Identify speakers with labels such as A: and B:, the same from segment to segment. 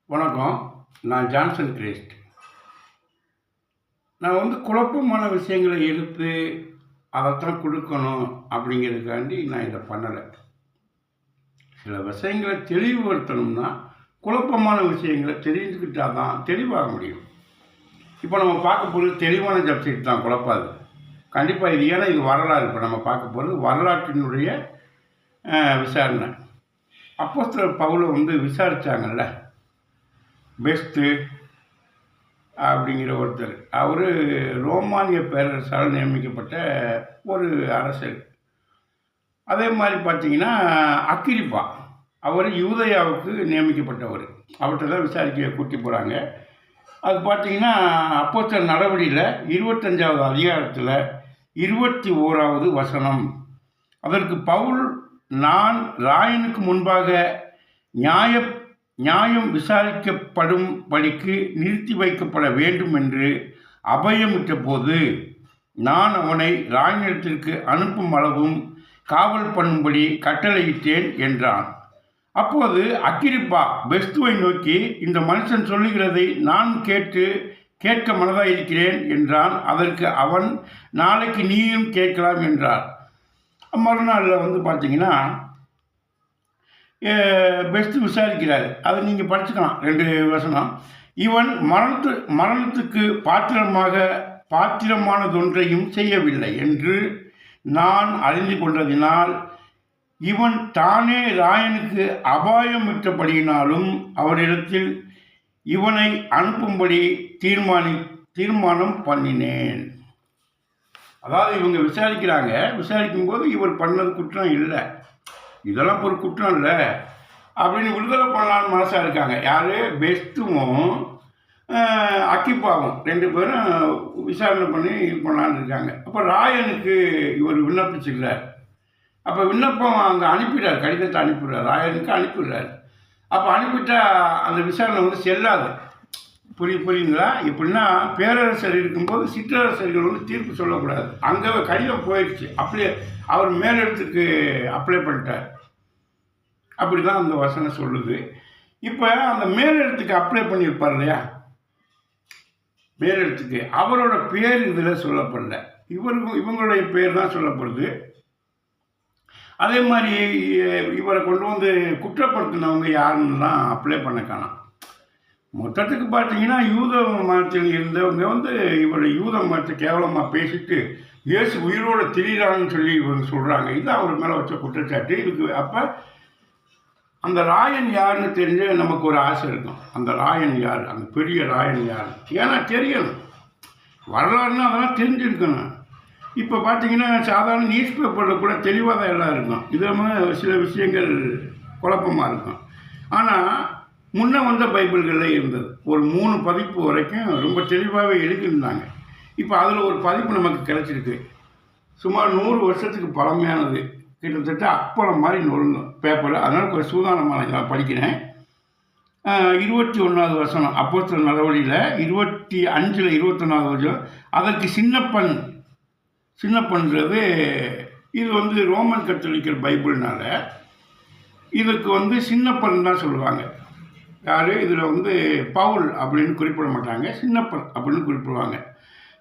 A: வணக்கம். நான் Johnson Christ. நான் குழப்பமான விஷயங்கள எடுத்து அதத்தான் குடுக்கணும் அப்படிங்கிறதுக்காண்டி நான் இத பண்ணல. சில விஷயங்கள தெளிவுபடுத்தணும்னா, குழப்பமான விஷயங்கள தெரிஞ்சுக்கிட்டா தான் தெளிவாக முடியும். இப்போ நம்ம பார்க்க போறது தெளிவான சப்ஜெக்ட் தான், குழப்பாது. கண்டிப்பா இது ஏன்னா இது வரலாறு. இப்போ நம்ம பார்க்க போறது வரலாற்றினுடைய விசாரணை. அப்போஸ்தலர் பவுல விசாரிச்சாங்கல்ல. பெஸ்ட்டு அப்படிங்கிற ஒருத்தர். அவரு ரோமானிய பேரரசால் நியமிக்கப்பட்ட ஒரு அரசர். அதே மாதிரி பார்த்தீங்கன்னா, அக்கிரிப்பா அவர் யூதேயாவுக்கு நியமிக்கப்பட்டவர். அவர்கிட்ட தான் விசாரிக்க கூட்டி போகிறாங்க. அது பார்த்தீங்கன்னா, அப்போஸ்தலர் நடவடிக்கையில் 25வது அதிகாரத்தில் 21வது வசனம். அதற்கு பவுல், நான் ராயனுக்கு முன்பாக நியாயம் விசாரிக்கப்படும்படிக்கு நிறுத்தி வைக்கப்பட வேண்டும் என்று அபயமிட்ட போது, நான் அவனை ராயனிடத்திற்கு அனுப்பும் அளவும் காவல் பண்ணும்படி கட்டளையிட்டேன் என்றான். அப்போது அக்கிரிப்பா பெஸ்துவை நோக்கி, இந்த மனுஷன் சொல்லுகிறதை நான் கேட்க மனதாயிருக்கிறேன் என்றான். அதற்கு அவன், நாளைக்கு நீயும் கேட்கலாம் என்றார். மறுநாளில் பார்த்தீங்கன்னா, பெஸ்ட்டு விசாரிக்கிறார். அதை நீங்கள் படிச்சுக்கலாம். 2 வசனம். இவன் மரணத்துக்கு பாத்திரமானதொன்றையும் செய்யவில்லை என்று நான் அறிந்து கொண்டதினால், இவன் தானே ராயனுக்கு அபாயமிட்டபடியினாலும் அவரிடத்தில் இவனை அனுப்பும்படி தீர்மானம் பண்ணினேன். அதாவது இவங்க விசாரிக்கும்போது இவர் பண்ணது குற்றம் இல்லை, இதெல்லாம் ஒரு குற்றம் இல்லை அப்படின்னு விடுதலை பண்ணலான்னு மனசாக இருக்காங்க. யார்? பெஸ்ட்டுவும் அக்கிப்பாவும் 2 பேரும் விசாரணை பண்ணி இது பண்ணலான்னு இருக்காங்க. அப்போ ராயனுக்கு இவர் விண்ணப்பிச்சுக்கிறார். அப்போ விண்ணப்பம் அங்கே அனுப்பிடுறார், கடிதத்தை அனுப்பிடுறார், ராயனுக்கு அனுப்பிடுறார். அப்போ அனுப்பிட்டா அந்த விசாரணை செல்லாது. புரியுங்களா? எப்படின்னா, பேரரசர் இருக்கும்போது சிற்றரசர்கள் தீர்ப்பு சொல்லக்கூடாது. அங்கே கடிதம் போயிடுச்சு, அப்படியே அவர் மேலிடத்துக்கு அப்ளை பண்ணிட்டார். அப்படி தான் அந்த வசனம் சொல்லுது. இப்போ அந்த மேலிடத்துக்கு அப்ளை பண்ணியிருப்பார் இல்லையா, மேலிடத்துக்கு அவரோட பேர் இதில் சொல்லப்படல, இவங்களுடைய பேர் தான் சொல்லப்படுது. அதே மாதிரி இவரை கொண்டு குற்றப்படுத்தினவங்க யாருன்னெலாம் அப்ளை பண்ண காணோம். மொத்தத்துக்கு பார்த்தீங்கன்னா, யூத மதத்தில் இருந்தவங்க இவரை யூத மதத்தை கேவலமாக பேசிட்டு இயேசு உயிரோடு திரிகிறான்னு சொல்லி இவங்க சொல்கிறாங்க. இது அவர் மேலே வச்ச குற்றச்சாட்டு. இதுக்கு அப்போ அந்த ராயன் யாருன்னு தெரிஞ்சு நமக்கு ஒரு ஆசை இருக்கும். அந்த ராயன் யார், அந்த பெரிய ராயன் யார், ஏன்னா தெரியணும். வரலாறுனா அதெல்லாம் தெரிஞ்சிருக்கணும். இப்போ பார்த்தீங்கன்னா, சாதாரண நியூஸ் பேப்பரில் கூட தெளிவாக தான் எல்லாம் இருக்கும். இதில் சில விஷயங்கள் குழப்பமாக இருக்கும். ஆனால் முன்ன வந்த பைபிள்களில் இருந்தது ஒரு 3 பதிப்பு வரைக்கும் ரொம்ப தெளிவாகவே எழுதியிருந்தாங்க. இப்போ அதில் ஒரு பதிப்பு நமக்கு கிடச்சிருக்கு. சுமார் 100 வருஷத்துக்கு பழமையானது. கிட்டத்தட்ட அப்பளம் மாதிரி நொறுங்கும் பேப்பரில். அதனால் கொஞ்சம் சூதானமாக நான் படிக்கிறேன். 21வது வசனம் அப்போஸ்தலர் நடவடிக்கையில் 25ல் 21வது வசனம். அதற்கு சின்னப்பன்றது இது ரோமன் கத்தோலிக்கர் பைபிள்னால இதுக்கு சின்னப்பன் தான் சொல்லுவாங்க. யார்? இதில் பவுல் அப்படின்னு குறிப்பிட மாட்டாங்க, சின்னப்பன் அப்படின்னு குறிப்பிடுவாங்க.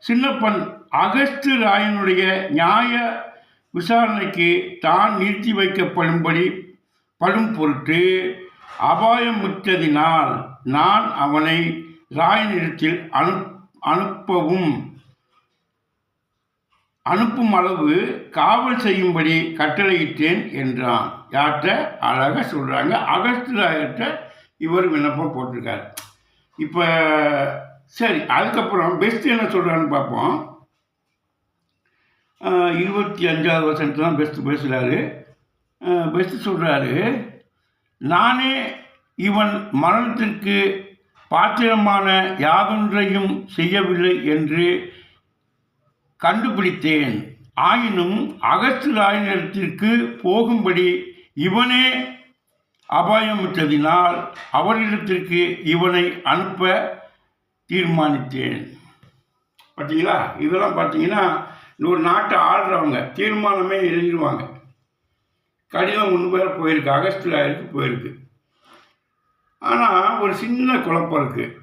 A: சின்னப்பன் அகஸ்து ராயனுடைய நியாய விசாரணைக்கு தான் நிறுத்தி படும் பொருட்டு அபாயமுற்றதினால், நான் அவனை ராயனிடத்தில் அனுப்பும் அளவு காவல் செய்யும்படி கட்டளையிட்டேன் என்றான். யார்கிட்ட? அழகாக சொல்கிறாங்க, அகஸ்து ராயர்கிட்ட இவர் விண்ணப்பம் போட்டிருக்கார். இப்போ சரி, அதுக்கப்புறம் பெஸ்ட் என்ன சொல்கிறான்னு பார்ப்போம். 25வது வசனத்தில் தான் பெஸ்ட் பேசுகிறாரு. பெஸ்ட் சொல்கிறாரு, நானே இவன் மரணத்திற்கு பாத்திரமான யாதொன்றையும் செய்யவில்லை என்று கண்டுபிடித்தேன். ஆயினும் அகஸ்து ராயனிடத்திற்கு போகும்படி இவனே அபாயமுற்றதினால் அவரிடத்திற்கு இவனை அனுப்ப தீர்மானித்தேன். பார்த்தீங்களா? இதெல்லாம் பார்த்தீங்கன்னா, ஒரு நாட்டை ஆள்றவங்க தீர்மானமே எழுதிடுவாங்க. கடிதம் 3 பேர் போயிருக்கு, அகஸ்து ராயருக்கு போயிருக்கு. ஆனால் ஒரு சின்ன குழப்பம் இருக்குது.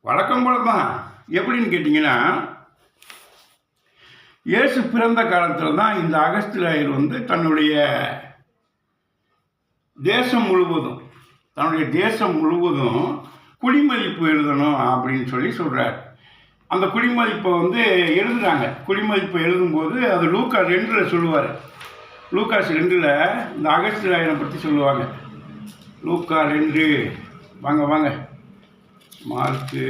A: வழக்கம் போல தான். எப்படின்னு கேட்டிங்கன்னா, இயேசு பிறந்த காலத்தில் தான் இந்த அகஸ்தியர் தன்னுடைய தேசம் முழுவதும் குடிமதிப்பு எழுதணும் அப்படின்னு சொல்கிறார். அந்த குடிமதிப்பை எழுதுகிறாங்க. குடிமதிப்பை எழுதும்போது அது லூக்கா 2 சொல்லுவார். லூக்காஸ் 2 இந்த அகஸ்தியரை பற்றி சொல்லுவாங்க. லூக்கா 2 வாங்க மார்க்கு,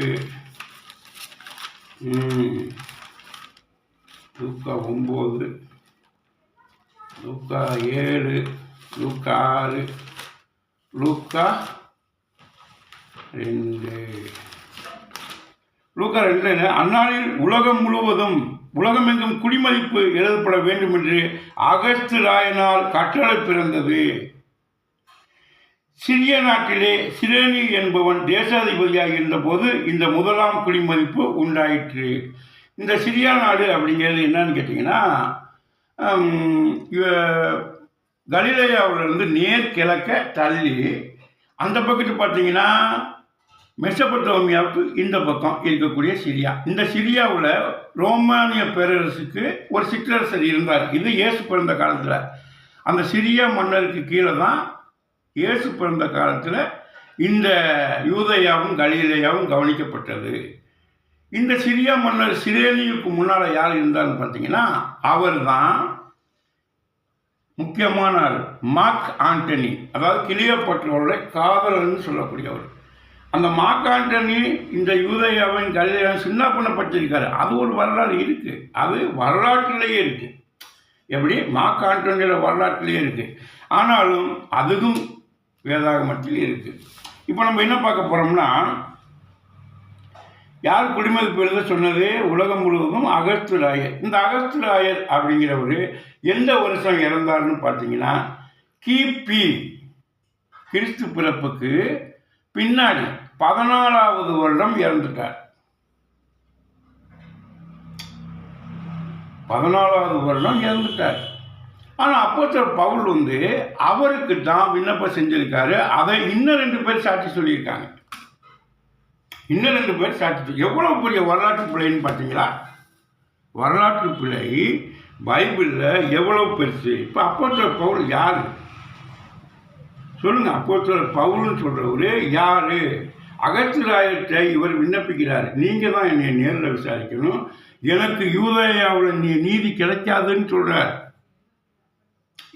A: லூக்கா 9, லூக்கா 7, லூக்கா 6, லூக்கா 2. லூக்கா 2 அந்நாளில் உலகமெங்கும் குடிமதிப்பு எழுதப்பட வேண்டும் என்று அகஸ்தியராயனால் கட்டளை பிறந்தது. சிறிய நாட்டிலே சிரேனி என்பவன் தேசாதிபதியாக இருந்தபோது இந்த முதலாம் குடிமதிப்பு உண்டாயிற்று. இந்த சிரியா நாடு அப்படிங்கிறது என்னன்னு கேட்டிங்கன்னா, கலிலேயாவிலிருந்து நேர்கிழக்க தள்ளி அந்த பக்கத்து பார்த்தீங்கன்னா மெசபடோமியாவுக்கு இந்த பக்கம் இருக்கக்கூடிய சிரியா. இந்த சிரியாவில் ரோமானிய பேரரசுக்கு ஒரு சிற்றரசர் இருந்தார். இது இயேசு பிறந்த காலத்தில். அந்த சிரியா மன்னருக்கு கீழே தான் இயேசு பிறந்த காலத்தில் இந்த யூதேயாவும் கலிலேயாவும் கவனிக்கப்பட்டது. இந்த சிரியா மன்னர் சிரேனியுக்கு முன்னால் யார் இருந்தார்னு பார்த்தீங்கன்னா, அவர் தான் முக்கியமான ஆள். மார்க் ஆண்டனி, அதாவது கிளியோபாட்ராவுடைய காதலர்னு சொல்லக்கூடியவர். அந்த மார்க் ஆண்டனி இந்த யூதேயாவின் கலிலேயாவும் சின்ன பண்ணப்பட்டிருக்காரு. அது ஒரு வரலாறு இருக்குது. அது வரலாற்றிலேயே இருக்குது. எப்படி மார்க் ஆண்டனியோட வரலாற்றிலேயே இருக்குது. ஆனாலும் அதுவும் வேதாகமத்திலே இருக்குது. இப்போ நம்ம என்ன பார்க்க போகிறோம்னா, யார் குடிமதிப்பு எழுத சொன்னது? உலகம் முழுவதும் அகஸ்தியர். இந்த அகஸ்தியர் அப்படிங்கிறவர் எந்த வருஷம் இறந்தார்னு பார்த்தீங்கன்னா, கிபி கிறிஸ்து பிறப்புக்கு பின்னாடி 14வது வருடம் இறந்துட்டார். 14வது வருடம் இறந்துட்டார். ஆனால் அப்போஸ்தலர் பவுல் அவருக்கு தான் விண்ணப்பம் செஞ்சிருக்காரு. அதை இன்னும் 2 பேர் சாட்சி சொல்லியிருக்காங்க. இன்னும் 2 பேர் சாட்சி. எவ்வளோ பெரிய வரலாற்று பிழைன்னு பார்த்தீங்களா? வரலாற்று பிழை பைபிளில் எவ்வளோ பெருசு. இப்போ அப்போஸ்தலர் பவுல் யார் சொல்லுங்கள்? அப்போஸ்தலர் பவுல்னு சொல்கிறவர் யார்? அகஸ்தியர்கிட்ட இவர் விண்ணப்பிக்கிறார். நீங்கள் தான் என்னை நேரில் விசாரிக்கணும், எனக்கு யூதேயாவில் நீதி கிடைக்காதுன்னு சொல்கிறார்.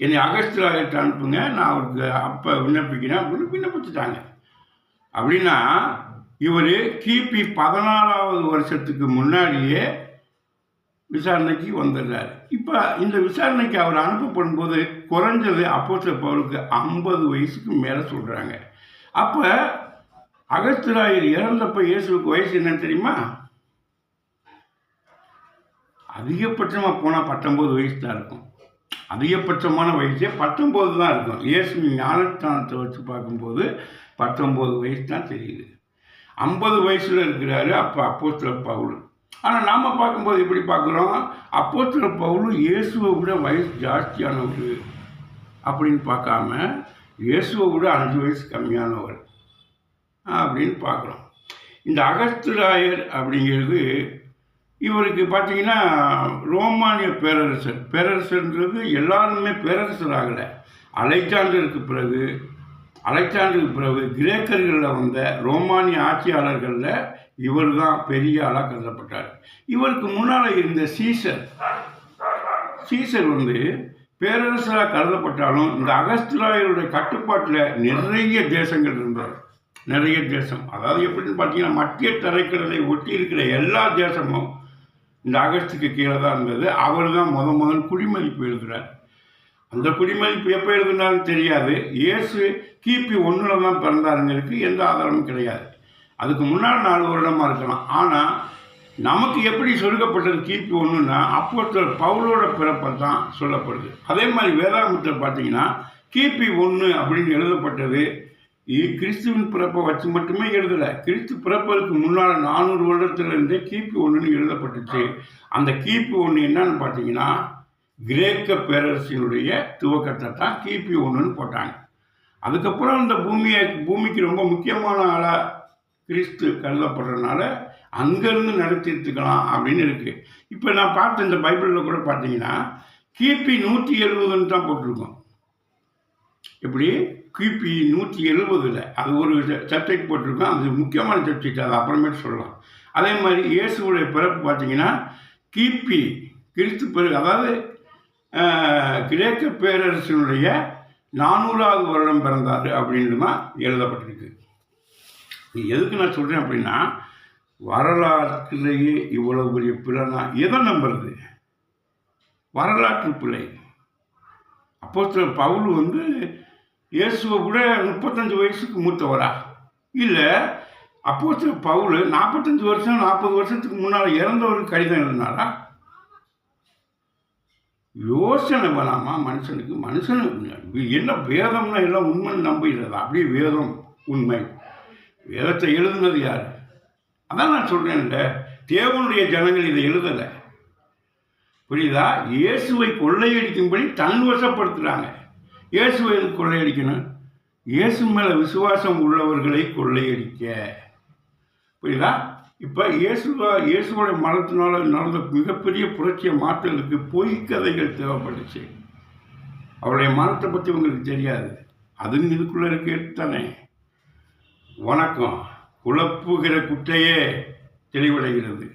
A: என்னை அகஸ்தியர்கிட்ட அனுப்புங்க, நான் அவருக்கு அப்போ விண்ணப்பிக்கிறேன் அப்படின்னு விண்ணப்பிச்சுட்டாங்க. அப்படின்னா இவர் கிபி 14வது வருஷத்துக்கு முன்னாடியே விசாரணைக்கு வந்துடுறார். இப்போ இந்த விசாரணைக்கு அவர் அனுப்பப்படும் போது குறைஞ்சது அப்போஸ்தலர் பவுலுக்கு 50 வயசுக்கு மேலே சொல்கிறாங்க. அப்போ அகஸ்தியர் இறந்தப்போ இயேசுவுக்கு வயசு என்னன்னு தெரியுமா? அதிகபட்சமாக போனால் 19 வயசு தான் இருக்கும். அதிகபட்சமான வயசே 19 தான் இருக்கும். இயேசு ஞானஸ்தானத்தை வச்சு பார்க்கும்போது 19 வயசு தான் தெரியுது. 50 வயசில் இருக்கிறாரு அப்போ அப்போஸ்தலர் பவுல். ஆனால் நாம் பார்க்கும்போது எப்படி பார்க்குறோம்? அப்போஸ்தலர் பவுல் இயேசுவை விட வயசு ஜாஸ்தியானவர் அப்படின்னு பார்க்காம இயேசுவை விட 5 வயசு கம்மியானவர் அப்படின்னு பார்க்குறோம். இந்த அகஸ்தியர் அப்படிங்கிறது இவருக்கு பார்த்தீங்கன்னா ரோமானிய பேரரசர்ன்றது எல்லாருமே பேரரசர் ஆகலை. அலெக்சாண்டருக்கு பிறகு கிரேக்கர்களில் வந்த ரோமானிய ஆட்சியாளர்களில் இவர் தான் பெரிய ஆளாக கருதப்பட்டார். இவருக்கு முன்னால் இருந்த சீசர் பேரரசராக கருதப்பட்டாலும் இந்த அகஸ்தியருடைய கட்டுப்பாட்டில் நிறைய தேசங்கள் இருந்தார். நிறைய தேசம், அதாவது எப்படின்னு பார்த்தீங்கன்னா மத்திய தரைக்கடலை ஒட்டி இருக்கிற எல்லா தேசமும் இந்த அகஸ்துக்கு கீழே தான் இருந்தது. அவர் தான் முதல் குடிமதிப்பு எழுதுகிறார். அந்த குடிமதிப்பு எப்போ எழுதுனாலும் தெரியாது. இயேசு கிபி 1 தான் பிறந்தாருங்களுக்கு எந்த ஆதாரமும் கிடையாது. அதுக்கு முன்னால் 4 வருடமாக இருக்கலாம். ஆனால் நமக்கு எப்படி சொல்லிக்கப்பட்டது கிபி 1ன்னா அப்போஸ்தலர் பவுலோட பிறப்பை தான் சொல்லப்படுது. அதே மாதிரி வேதாகமத்தில் பார்த்தீங்கன்னா கிபி 1 அப்படின்னு எழுதப்பட்டது கிறிஸ்துவின் பிறப்பை வச்சு மட்டுமே எழுதலை. கிறிஸ்து பிறப்பதற்கு முன்னால் 400 வருடத்திலிருந்தே கிபி 1ன்னு எழுதப்பட்டுச்சு. அந்த கிபி 1 என்னன்னு பார்த்தீங்கன்னா கிரேக்க பேரரசினுடைய துவக்கத்தை தான் கிபி 1ன்னு போட்டாங்க. அதுக்கப்புறம் இந்த பூமிக்கு ரொம்ப முக்கியமான ஆளாக கிறிஸ்து கருதப்படுறதுனால அங்கேருந்து நடத்திட்டுக்கலாம் அப்படின்னு இருக்குது. இப்போ நான் பார்த்த இந்த பைபிளில் கூட பார்த்தீங்கன்னா கிபி 170ன்னு தான் போட்டிருக்கோம். எப்படி கிபி 170ல் அது ஒரு சப்ஜெக்ட் போட்டிருக்கோம். அது முக்கியமான சப்ஜெக்ட், அது அப்புறமேட்டு சொல்லலாம். அதே மாதிரி இயேசுடைய பிறப்பு பார்த்தீங்கன்னா கிபி கிறிஸ்து பிறகு, அதாவது கிரேக்க பேரரசினுடைய 400வது வருடம் பிறந்தார் அப்படின்னு தான் எழுதப்பட்டிருக்கு. எதுக்கு நான் சொல்கிறேன் அப்படின்னா, வரலாற்றிலேயே இவ்வளவு பெரிய பிழைனா எதை நம்புறது? வரலாற்று பிழை. அப்போஸ்தலர் பவுல் இயேசுவை கூட 35 வயசுக்கு மூத்தவரா? இல்லை, அப்போஸ்தலர் பவுல் 45 வருஷம் 40 வருஷத்துக்கு முன்னால் இறந்தவருக்கு கடிதம் எழுதினாரா? யோசனை வேணாமா மனுஷனுக்கு என்ன வேதம்னா எல்லாம் உண்மைன்னு நம்பிடுறதா? அப்படியே வேதம் உண்மை. வேதத்தை எழுதுனது யார்? அதான் நான் சொல்கிறேன்ல, தேவனுடைய ஜனங்கள் இதை எழுதலை. புரியுதா? இயேசுவை கொள்ளையடிக்கும்படி தன் வசப்படுத்துகிறாங்க. இயேசுவை எதுக்கு கொள்ளையடிக்கணும்? இயேசு மேலே விசுவாசம் உள்ளவர்களை கொள்ளையடிக்க. புரியுதா? இப்போ இயேசுவோடைய மரணத்தினால நடந்த மிகப்பெரிய புரட்சியை மாற்றலுக்கு பொய் கதைகள் தேவைப்பட்டுச்சு. அவருடைய மரணத்தை பற்றி உங்களுக்கு தெரியாது. அதுவும் இதுக்குள்ளே இருக்க தானே. வணக்கம். குழப்புகிற குட்டையே தெளிவடைகிறது.